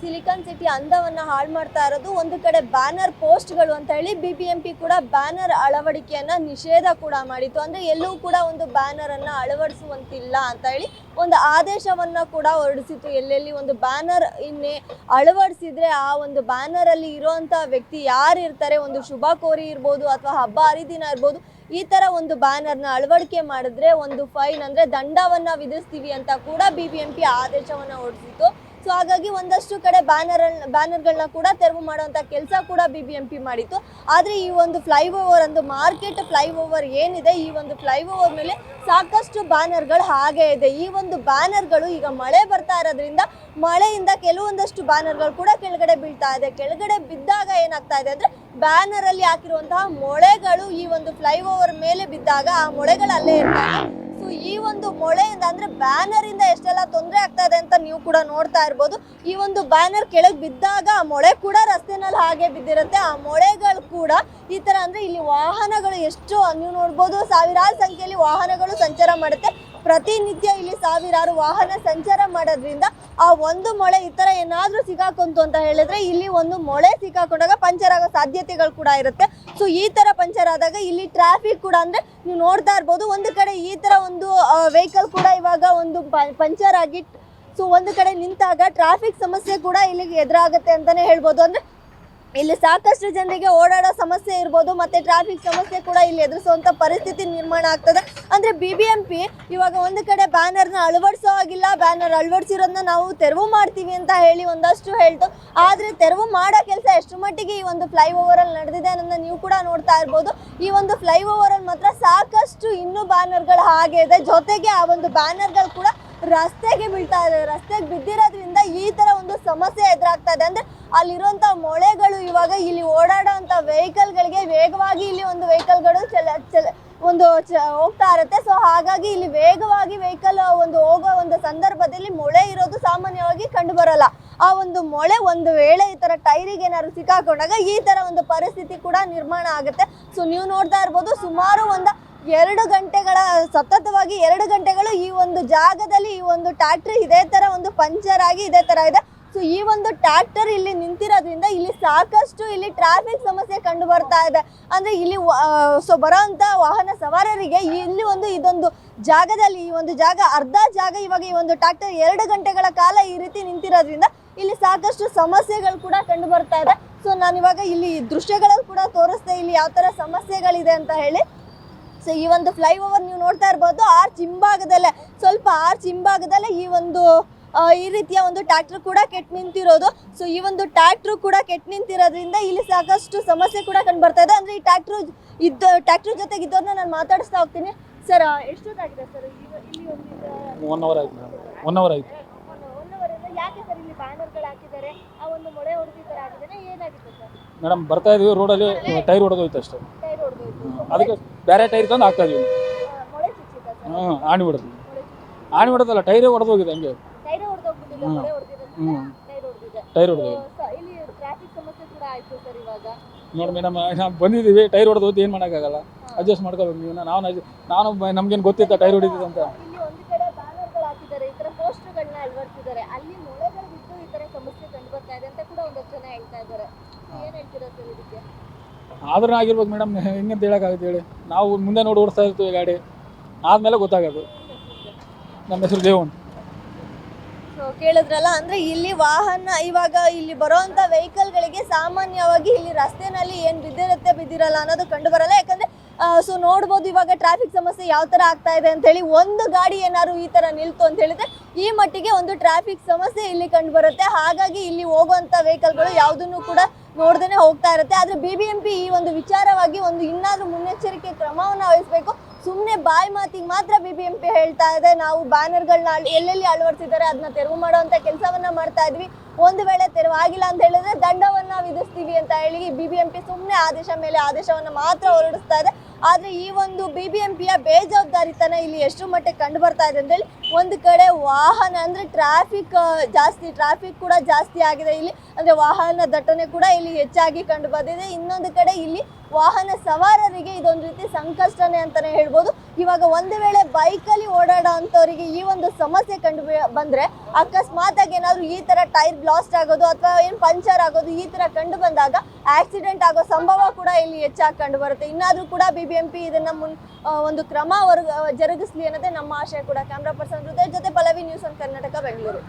Silicon city ಅಂದವನ್ನ ಹಾಳು ಮಾಡ್ತಾ ಇರೋದು ಒಂದು ಕಡೆ ಬ್ಯಾನರ್ ಪೋಸ್ಟ್ಗಳು ಅಂತ ಹೇಳಿ ಬಿಬಿಎಂಪಿ ಕೂಡ ಬ್ಯಾನರ್ ಅಳವಡಿಕೆಯನ್ನ ನಿಷೇಧ ಕೂಡ ಮಾಡಿತ್ತು. ಅಂದ್ರೆ ಎಲ್ಲೂ ಕೂಡ ಒಂದು ಬ್ಯಾನರ್ ಅನ್ನ ಅಳವಡಿಸುವಂತಿಲ್ಲ ಅಂತ ಹೇಳಿ ಒಂದು ಆದೇಶವನ್ನ ಕೂಡ ಹೊರಡಿಸಿತ್ತು. ಎಲ್ಲೆಲ್ಲಿ ಒಂದು ಬ್ಯಾನರ್ ಇನ್ನೇ ಅಳವಡಿಸಿದ್ರೆ ಆ ಒಂದು ಬ್ಯಾನರ್ ಅಲ್ಲಿ ಇರುವಂತ ವ್ಯಕ್ತಿ ಯಾರು ಇರ್ತಾರೆ, ಒಂದು ಶುಭ ಕೋರಿ ಇರ್ಬೋದು ಅಥವಾ ಹಬ್ಬ ಹರಿದಿನ ಇರ್ಬೋದು, ಈ ತರ ಒಂದು ಬ್ಯಾನರ್ನ ಅಳವಡಿಕೆ ಮಾಡಿದ್ರೆ ಒಂದು ಫೈನ್ ಅಂದ್ರೆ ದಂಡವನ್ನ ವಿಧಿಸ್ತೀವಿ ಅಂತ ಕೂಡ ಬಿಬಿಎಂಪಿ ಆದೇಶವನ್ನ ಹೊರಡಿಸಿತ್ತು. ಸೊ ಹಾಗಾಗಿ ಒಂದಷ್ಟು ಕಡೆ ಬ್ಯಾನರ್ಗಳನ್ನ ಕೂಡ ತೆರವು ಮಾಡುವಂಥ ಕೆಲಸ ಕೂಡ ಬಿಬಿಎಂಪಿ ಮಾಡಿತ್ತು. ಆದರೆ ಈ ಒಂದು ಫ್ಲೈಓವರ್ ಒಂದು ಮಾರ್ಕೆಟ್ ಫ್ಲೈಓವರ್ ಏನಿದೆ, ಈ ಒಂದು ಫ್ಲೈಓವರ್ ಮೇಲೆ ಸಾಕಷ್ಟು ಬ್ಯಾನರ್ಗಳು ಹಾಗೆ ಇದೆ. ಈ ಒಂದು ಬ್ಯಾನರ್ಗಳು ಈಗ ಮಳೆ ಬರ್ತಾ ಇರೋದ್ರಿಂದ ಮಳೆಯಿಂದ ಕೆಲವೊಂದಷ್ಟು ಬ್ಯಾನರ್ಗಳು ಕೂಡ ಕೆಳಗಡೆ ಬೀಳ್ತಾ ಇದೆ. ಕೆಳಗಡೆ ಬಿದ್ದಾಗ ಏನಾಗ್ತಾ ಇದೆ ಅಂದರೆ ಬ್ಯಾನರ್ ಅಲ್ಲಿ ಹಾಕಿರುವಂತಹ ಮೊಳೆಗಳು ಈ ಒಂದು ಫ್ಲೈಓವರ್ ಮೇಲೆ ಬಿದ್ದಾಗ ಆ ಮೊಳೆಗಳು ಅಲ್ಲೇ ಇರ್ತವೆ. ಸೊ ಈ ಒಂದು ಮೊಳೆಯಿಂದ ಅಂದ್ರೆ ಬ್ಯಾನರ್ ಇಂದ ಎಷ್ಟೆಲ್ಲ ತೊಂದರೆ ಆಗ್ತಾ ಇದೆ ಅಂತ ನೀವು ಕೂಡ ನೋಡ್ತಾ ಇರ್ಬೋದು. ಈ ಒಂದು ಬ್ಯಾನರ್ ಕೆಳಗೆ ಬಿದ್ದಾಗ ಆ ಮೊಳೆ ಕೂಡ ರಸ್ತೆನಲ್ಲಿ ಹಾಗೆ ಬಿದ್ದಿರುತ್ತೆ. ಆ ಮೊಳೆಗಳು ಕೂಡ ಈ ತರ ಅಂದ್ರೆ ಇಲ್ಲಿ ವಾಹನಗಳು ಎಷ್ಟು ನೀವು ನೋಡ್ಬೋದು, ಸಾವಿರಾರು ಸಂಖ್ಯೆಯಲ್ಲಿ ವಾಹನಗಳು ಸಂಚಾರ ಮಾಡುತ್ತೆ. ಪ್ರತಿನಿತ್ಯ ಇಲ್ಲಿ ಸಾವಿರಾರು ವಾಹನ ಸಂಚಾರ ಮಾಡೋದ್ರಿಂದ ಆ ಒಂದು ಮೊಳೆ ಈ ತರ ಏನಾದ್ರೂ ಸಿಗಾಕೊಂತು ಅಂತ ಹೇಳಿದ್ರೆ ಇಲ್ಲಿ ಒಂದು ಮೊಳೆ ಸಿಕ್ಕಾಕೊಂಡಾಗ ಪಂಚರ್ ಆಗೋ ಸಾಧ್ಯತೆಗಳು ಕೂಡ ಇರುತ್ತೆ. ಸೊ ಈ ತರ ಪಂಚರ್ ಆದಾಗ ಇಲ್ಲಿ ಟ್ರಾಫಿಕ್ ಕೂಡ ಅಂದ್ರೆ ನೀವು ನೋಡ್ತಾ ಇರ್ಬೋದು, ಒಂದು ಕಡೆ ಈ ತರ ಒಂದು ವೆಹಿಕಲ್ ಕೂಡ ಇವಾಗ ಒಂದು ಪಂಚರ್ ಆಗಿ ಸೊ ಒಂದು ಕಡೆ ನಿಂತಾಗ ಟ್ರಾಫಿಕ್ ಸಮಸ್ಯೆ ಕೂಡ ಇಲ್ಲಿಗೆ ಎದುರಾಗುತ್ತೆ ಅಂತಾನೆ ಹೇಳ್ಬೋದು. ಅಂದ್ರೆ ಇಲ್ಲಿ ಸಾಕಷ್ಟು ಜನರಿಗೆ ಓಡಾಡೋ ಸಮಸ್ಯೆ ಇರ್ಬೋದು, ಮತ್ತೆ ಟ್ರಾಫಿಕ್ ಸಮಸ್ಯೆ ಕೂಡ ಇಲ್ಲಿ ಎದುರಿಸುವಂತ ಪರಿಸ್ಥಿತಿ ನಿರ್ಮಾಣ ಆಗ್ತದೆ. ಅಂದ್ರೆ ಬಿಬಿಎಂಪಿ ಇವಾಗ ಒಂದು ಕಡೆ ಬ್ಯಾನರ್ನ ಅಳವಡಿಸೋ ಆಗಿಲ್ಲ, ಬ್ಯಾನರ್ ಅಳವಡಿಸಿರೋದನ್ನ ನಾವು ತೆರವು ಮಾಡ್ತೀವಿ ಅಂತ ಹೇಳಿ ಒಂದಷ್ಟು ಹೇಳ್ತು. ಆದ್ರೆ ತೆರವು ಮಾಡೋ ಕೆಲಸ ಎಷ್ಟು ಮಟ್ಟಿಗೆ ಈ ಒಂದು ಫ್ಲೈಓವರ್ ಅಲ್ಲಿ ನಡೆದಿದೆ ಅನ್ನೋದನ್ನ ನೀವು ಕೂಡ ನೋಡ್ತಾ ಇರ್ಬೋದು. ಈ ಒಂದು ಫ್ಲೈಓವರ್ ಅಲ್ಲಿ ಮಾತ್ರ ಸಾಕಷ್ಟು ಇನ್ನೂ ಬ್ಯಾನರ್ಗಳು ಹಾಗೆ ಇದೆ. ಜೊತೆಗೆ ಆ ಒಂದು ಬ್ಯಾನರ್ಗಳು ಕೂಡ ರಸ್ತೆಗೆ ಬೀಳ್ತಾ ಇದೆ. ರಸ್ತೆಗೆ ಬಿದ್ದಿರೋದ್ರಿಂದ ಈ ತರ ಒಂದು ಸಮಸ್ಯೆ ಎದುರಾಗ್ತಾ ಇದೆ. ಅಂದ್ರೆ ಅಲ್ಲಿರುವಂತ ಮೊಳೆಗಳು ಇವಾಗ ಇಲ್ಲಿ ಓಡಾಡೋಂಥ ವೆಹಿಕಲ್ಗಳಿಗೆ ವೇಗವಾಗಿ ಇಲ್ಲಿ ಒಂದು ವೆಹಿಕಲ್ಗಳು ಹೋಗ್ತಾ ಇರುತ್ತೆ. ಸೊ ಹಾಗಾಗಿ ಇಲ್ಲಿ ವೇಗವಾಗಿ ವೆಹಿಕಲ್ ಒಂದು ಹೋಗೋ ಒಂದು ಸಂದರ್ಭದಲ್ಲಿ ಮೊಳೆ ಇರೋದು ಸಾಮಾನ್ಯವಾಗಿ ಕಂಡು ಬರಲ್ಲ. ಆ ಒಂದು ಮೊಳೆ ಒಂದು ವೇಳೆ ಈ ತರ ಟೈರಿಗೆ ಏನಾದ್ರು ಸಿಕ್ಕಾಕೊಂಡಾಗ ಈ ತರ ಒಂದು ಪರಿಸ್ಥಿತಿ ಕೂಡ ನಿರ್ಮಾಣ ಆಗುತ್ತೆ. ಸೊ ನೀವು ನೋಡ್ತಾ ಇರ್ಬೋದು, ಸುಮಾರು ಒಂದು 2 ಗಂಟೆಗಳ ಸತತವಾಗಿ 2 ಗಂಟೆಗಳು ಈ ಒಂದು ಜಾಗದಲ್ಲಿ ಈ ಒಂದು ಟ್ರ್ಯಾಕ್ಟರ್ ಇದೇ ತರ ಒಂದು ಪಂಚರ್ ಆಗಿ ಇದೇ ತರ ಇದೆ. ಸೊ ಈ ಒಂದು ಟ್ರ್ಯಾಕ್ಟರ್ ಇಲ್ಲಿ ನಿಂತಿರೋದ್ರಿಂದ ಇಲ್ಲಿ ಸಾಕಷ್ಟು ಇಲ್ಲಿ ಟ್ರಾಫಿಕ್ ಸಮಸ್ಯೆ ಕಂಡು ಬರ್ತಾ ಇದೆ. ಅಂದ್ರೆ ಇಲ್ಲಿ ಬರೋಂಥ ವಾಹನ ಸವಾರರಿಗೆ ಇಲ್ಲಿ ಒಂದು ಇದೊಂದು ಜಾಗದಲ್ಲಿ ಈ ಒಂದು ಜಾಗ ಅರ್ಧ ಜಾಗ ಇವಾಗ ಈ ಒಂದು ಟ್ರ್ಯಾಕ್ಟರ್ 2 ಗಂಟೆಗಳ ಕಾಲ ಈ ರೀತಿ ನಿಂತಿರೋದ್ರಿಂದ ಇಲ್ಲಿ ಸಾಕಷ್ಟು ಸಮಸ್ಯೆಗಳು ಕೂಡ ಕಂಡು ಬರ್ತಾ ಇದೆ. ಸೊ ನಾನಿವಾಗ ಇಲ್ಲಿ ದೃಶ್ಯಗಳಲ್ಲಿ ಕೂಡ ತೋರಿಸ್ದೆ ಇಲ್ಲಿ ಯಾವ ತರ ಸಮಸ್ಯೆಗಳಿದೆ ಅಂತ ಹೇಳಿ. ಸೊ ಈ ಒಂದು ಫ್ಲೈಓವರ್ ನೀವು ನೋಡ್ತಾ ಇರ್ಬೋದು, ಆರ್ಚ್ ಹಿಂಭಾಗದಲ್ಲೇ ಸ್ವಲ್ಪ ಆರ್ಚ್ ಹಿಂಭಾಗದಲ್ಲೇ ಈ ಒಂದು ಈ ರೀತಿಯ ಒಂದು ಟ್ರ್ಯಾಕ್ಟರ್ ಕೂಡ ಕೆಟ್ಟು ನಿಂತಿರೋದು. ಸೊ ಈ ಒಂದು ಟ್ರ್ಯಾಕ್ಟರ್ ಕೂಡ ಕೆಟ್ಟು ನಿಂತಿರೋದ್ರಿಂದ ಇಲ್ಲಿ ಸಾಕಷ್ಟು ಸಮಸ್ಯೆ ಕೂಡ ಕಂಡು ಬರ್ತಾ ಇದೆ. ಅಂದ್ರೆ ಈ ಟ್ರ್ಯಾಕ್ಟರ್ ಜೊತೆಗೆ ಇದ್ದವ್ರನ್ನ ನಾನು ಮಾತಾಡಿಸ್ತಾ ಹೋಗ್ತೀನಿ. ಸರ್ ಎಷ್ಟೊತ್ತಾಗಿದೆ ಸರ್ ಇಲ್ಲಿ ಒಂದು 1 ಅವರ್ ಆಯ್ತು ಮೇಡಮ್. 1 ಅವರ್ ಆಯ್ತು. 1 ಅವರ್ ಅಂದ್ರೆ ಯಾಕೆ ಸರ್ ಇಲ್ಲಿ ಬ್ಯಾನರ್ಗಳು ಹಾಕಿದ್ದಾರೆ, ಆ ಒಂದು ಮೊಳೆ ಹೊಡೆದ ತರ ಆಗಿದ್ದಾರೆ, ಏನಾಗಿತ್ತು ಸರ್? ಮೇಡಮ್ ಬರ್ತಾ ಇದೀವಿ, ರೋಡಲ್ಲಿ ಟೈರ್ ಹೊಡೆದೋಯ್ತು ಅಷ್ಟೇ. ಟೈರ್ ಹೊಡೆದೋಯ್ತು, ಅದಕ್ಕೆ ಬೇರೆ ಟೈರ್ ತಂದು ಹಾಕ್ತಾ ಇದೀವಿ. ಮೊಳೆ ಚುಚ್ಚಿತಾ ಸರ್? ಆಣಿ ಹೊಡೆದು ಆಣಿ ಹೊಡೆದಲ್ಲ, ಟೈರೇ ಹೊಡೆದೋಗಿದೆ ಹಂಗೆ. ಟೈರ್ ಹೊಡೆದೋಗ್ಬಿಟ್ಟಿದೆ, ಮೊಳೆ ಹೊಡೆದಿರೋದ್ರಿಂದ ಟೈರ್ ಹೊಡೆದಿದೆ. ಟೈರ್ ಹೊಡೆದೋಗಿದೆ. ಇಲ್ಲಿ ಟ್ರಾಫಿಕ್ ಸಮಸ್ಯೆ ಕೂಡ ಆಯ್ತು ಸರ್ ಇವಾಗ. ನೋಡಿ ಮೇಡಮ್, ನಾವು ಬಂದಿದ್ದೀವಿ, ಟೈರ್ ಹೊಡೆದೋದು ಏನು ಮಾಡೋಕ್ಕಾಗಲ್ಲ, ಅಡ್ಜಸ್ಟ್ ಮಾಡ್ಕೋಬೇಕು ನೀವು. ನಾನು ನಮ್ಗೇನು ಗೊತ್ತಿತ್ತ ಟೈರ್ ಹೊಡಿತಿದೆ ಅಂತ. ಇಲ್ಲಿ ಒಂದು ಕಡೆ ಬ್ಯಾನರ್ಗಳು ಹಾಕಿದ್ದಾರೆ, ಈ ತರ ಪೋಸ್ಟರ್ಗಳನ್ನ ಅಳವಡಿಸಿದ್ದಾರೆ, ಅಲ್ಲಿ ಮೊಳೆಗಳು ಬಿದ್ದು ಈ ತರ ಸಮಸ್ಯೆ ಕಂಡು ಬರ್ತಾ ಇದೆ ಅಂತ ಕೂಡ ಒಂದಷ್ಟು ಜನ ಹೇಳ್ತಾ ಇದ್ದಾರೆ. ಏನ್ ಹೇಳ್ತೀರಾ ಸರ್ ಇದಕ್ಕೆ? ಆದ್ರೂ ಆಗಿರ್ಬೇಕು ಮೇಡಮ್, ಹೆಂಗಂತ ಹೇಳೋಕ್ಕಾಗುತ್ತೆ ಹೇಳಿ. ನಾವು ಮುಂದೆ ನೋಡಿ ಓಡಿಸ್ತಾ ಇರ್ತೀವಿ ಗಾಡಿ, ಆದಮೇಲೆ ಗೊತ್ತಾಗೋದು. ನಮ್ಮ ಹೆಸರು ದೇವನ್. ಸೊ ಕೇಳಿದ್ರಲ್ಲ, ಅಂದ್ರೆ ಇಲ್ಲಿ ವಾಹನ ಇವಾಗ ಇಲ್ಲಿ ಬರೋಂಥ ವೆಹಿಕಲ್ಗಳಿಗೆ ಸಾಮಾನ್ಯವಾಗಿ ಇಲ್ಲಿ ರಸ್ತೆನಲ್ಲಿ ಏನು ಬಿದ್ದಿರಲ್ಲ ಅನ್ನೋದು ಕಂಡು ಬರಲ್ಲ. ಯಾಕಂದ್ರೆ ಸೊ ನೋಡ್ಬೋದು ಇವಾಗ ಟ್ರಾಫಿಕ್ ಸಮಸ್ಯೆ ಯಾವ ತರ ಆಗ್ತಾ ಇದೆ ಅಂತ ಹೇಳಿ. ಒಂದು ಗಾಡಿ ಏನಾದ್ರು ಈ ತರ ನಿಲ್ತು ಅಂತ ಹೇಳಿದ್ರೆ ಈ ಮಟ್ಟಿಗೆ ಒಂದು ಟ್ರಾಫಿಕ್ ಸಮಸ್ಯೆ ಇಲ್ಲಿ ಕಂಡು ಬರುತ್ತೆ. ಹಾಗಾಗಿ ಇಲ್ಲಿ ಹೋಗುವಂತ ವೆಹಿಕಲ್ಗಳು ಯಾವುದನ್ನು ಕೂಡ ನೋಡ್ದೇನೆ ಹೋಗ್ತಾ ಇರುತ್ತೆ. ಆದ್ರೆ ಬಿಬಿಎಂಪಿ ಈ ಒಂದು ವಿಚಾರವಾಗಿ ಒಂದು ಇನ್ನಾದ್ರೂ ಮುನ್ನೆಚ್ಚರಿಕೆ ಕ್ರಮವನ್ನ ವಹಿಸಬೇಕು. ಸುಮ್ಮನೆ ಬಾಯಿ ಮಾತಿಗೆ ಮಾತ್ರ ಬಿಬಿಎಂಪಿ ಹೇಳ್ತಾ ಇದೆ ನಾವು ಬ್ಯಾನರ್ಗಳನ್ನ ಎಲ್ಲೆಲ್ಲಿ ಅಳವಡಿಸಿದ್ದಾರೆ ಅದನ್ನ ತೆರವು ಮಾಡುವಂತ ಕೆಲಸವನ್ನ ಮಾಡ್ತಾ ಇದ್ವಿ, ಒಂದು ವೇಳೆ ತೆರವು ಆಗಿಲ್ಲ ಅಂತ ಹೇಳಿದ್ರೆ ದಂಡವನ್ನ ವಿಧಿಸ್ತೀವಿ ಅಂತ ಹೇಳಿ ಬಿಬಿಎಂಪಿ ಸುಮ್ಮನೆ ಆದೇಶ ಮೇಲೆ ಆದೇಶವನ್ನ ಮಾತ್ರ ಹೊರಡಿಸ್ತಾ ಇದೆ. ಆದ್ರೆ ಈ ಒಂದು ಬಿಬಿಎಂಪಿಯ ಬೇಜವಾಬ್ದಾರಿತನ ಇಲ್ಲಿ ಎಷ್ಟು ಮಟ್ಟಿಗೆ ಕಂಡು ಬರ್ತಾ ಇದೆ ಅಂತ ಹೇಳಿ ಒಂದು ಕಡೆ ವಾಹನ ಅಂದ್ರೆ ಟ್ರಾಫಿಕ್ ಕೂಡ ಜಾಸ್ತಿ ಆಗಿದೆ ಇಲ್ಲಿ, ಅಂದ್ರೆ ವಾಹನ ದಟ್ಟಣೆ ಕೂಡ ಇಲ್ಲಿ ಹೆಚ್ಚಾಗಿ ಕಂಡು ಬಂದಿದೆ. ಇನ್ನೊಂದು ಕಡೆ ಇಲ್ಲಿ ವಾಹನ ಸವಾರರಿಗೆ ಇದೊಂದು ರೀತಿ ಸಂಕಷ್ಟನೇ ಅಂತಾನೆ ಹೇಳ್ಬೋದು. ಇವಾಗ ಒಂದು ವೇಳೆ ಬೈಕಲ್ಲಿ ಓಡಾಡೋ ಅಂಥವರಿಗೆ ಈ ಒಂದು ಸಮಸ್ಯೆ ಕಂಡು ಬಂದ್ರೆ ಅಕಸ್ಮಾತ್ ಆಗಿ ಏನಾದ್ರು ಈ ತರ ಟೈರ್ ಬ್ಲಾಸ್ಟ್ ಆಗೋದು ಅಥವಾ ಏನು ಪಂಚರ್ ಆಗೋದು ಈ ತರ ಕಂಡು ಬಂದಾಗ ಆಕ್ಸಿಡೆಂಟ್ ಆಗೋ ಸಂಭವ ಕೂಡ ಇಲ್ಲಿ ಹೆಚ್ಚಾಗಿ ಕಂಡು ಬರುತ್ತೆ. ಇನ್ನಾದ್ರೂ ಕೂಡ BBMP ಇದನ್ನ ಒಂದು ಕ್ರಮ ಜರುಗಿಸ್ಲಿ ಅನ್ನೋದೇ ನಮ್ಮ ಆಶಯ ಕೂಡ. ಕ್ಯಾಮ್ರಾ ಪರ್ಸನ್ ಜೊತೆ ಪಲ್ಲವಿ, ನ್ಯೂಸ್ ಒನ್ ಕರ್ನಾಟಕ, ಬೆಂಗಳೂರು.